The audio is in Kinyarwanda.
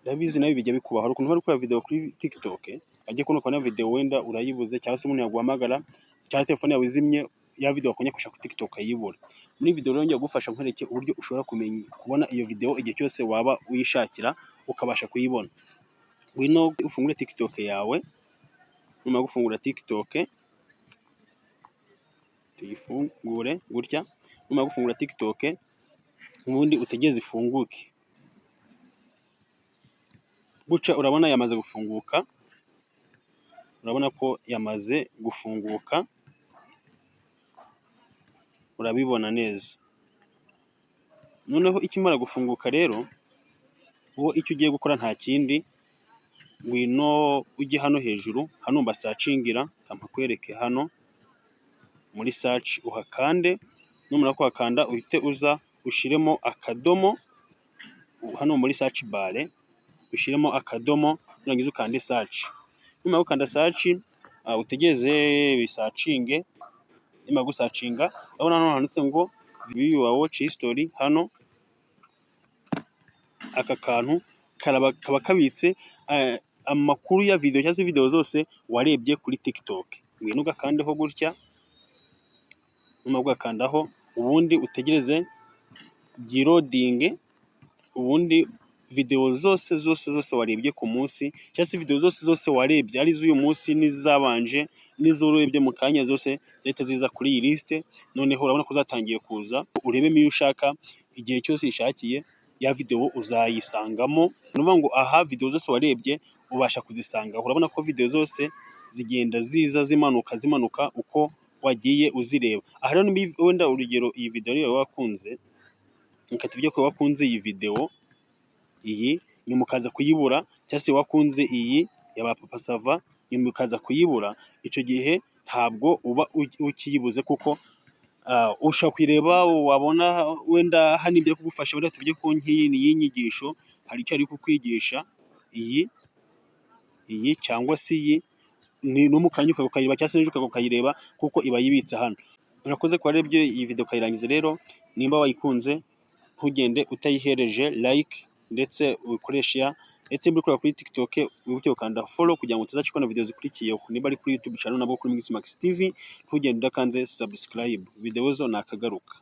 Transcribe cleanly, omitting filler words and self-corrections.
ndabizi nawe bijya bikubaho. Hari ukuntu bari kureba video kuri TikTok, agiye kubona ukabona video wenda urayibuze, cyangwa se umuntu yaguhamagara cyangwa telefone yawe izimye, ya video wakonye kusha kuri TikTok ayibura. Muri video rero ngiye gufasha nkwereke uburyo ushobora kubona iyo video igihe cyose waba uyishakira ukabasha kuyibona. Wino ufungure TikTok yawe, nyuma gufungura TikTok tuyifungure gutya, nyuma gufungura TikTok ubundi utegeze ifunguke. Guca urabona yamaze gufunguka, urabona ko yamaze gufunguka, urabibona neza. Noneho ikimara gufunguka rero, uwo icyo ugiye gukora nta kindi, ngwino ujye hano hejuru, hano basacingira, amakwereke hano muri search uhakande, numara kuhakanda uhite uza ushiremo akadomo hano muri search bar, ushiremo akadomo nurangiza ukande search. Nyuma gukanda search utegeze bisacinge, nyuma gusacinga urabona hano handitse ngo view your watch history. Hano aka kantu kaba kabitse amakuru ya video cyangwa se video zose warebye kuri TikTok. Ngwino ugakandeho gutya, nyuma ugakandaho ubundi utegereze girodinge, ubundi video zose warebye ku munsi cyangwa se video zose warebye ari z'uyu munsi n'izabanje n'izorebye mu kanya zose zahita ziza kuri iyi liste. Noneho urabona ko zatangiye kuza, urebemo iyo ushaka, igihe cyose ishakiye ya video uzayisangamo. Nuvuga ngo aha video zose warebye ubasha kuzisanga. Urabona ko video zose zigenda ziza zimanuka uko wagiye uzireba. Aha rero wenda urugero iyi video rero wakunze, ukatuvuge ko wakunze iyi video iyi, nyuma ukaza kuyibura, cyangwa se wakunze iyi ya Papa Sava nyuma ukaza kuyibura, icyo gihe ntabwo uba ukiyibuze, kuko ushaka kwireba wabona wenda hani ibyo kugufasha. Wenda tuvuge ko nk'iyi ni y'inyigisho, hari icyo ari kukwigisha, iyi cyangwa se iyi ni n'umukanya ukayireba, cyangwa se n'ejo ukayireba kuko iba yibitse hano. Urakoze ko warebye iyi video ukayirangiza. Rero nimba wayikunze ntugende utayihereje like ndetse ukoresha ndetse mbere kuri TikTok wibuke ukanda follow kugira ngo tuzacikona video zikurikiyeho. Niba ari kuri YouTube channel nabo kuri Mix Max TV ntugende udakanze subscribe. Video zo nakagaruka.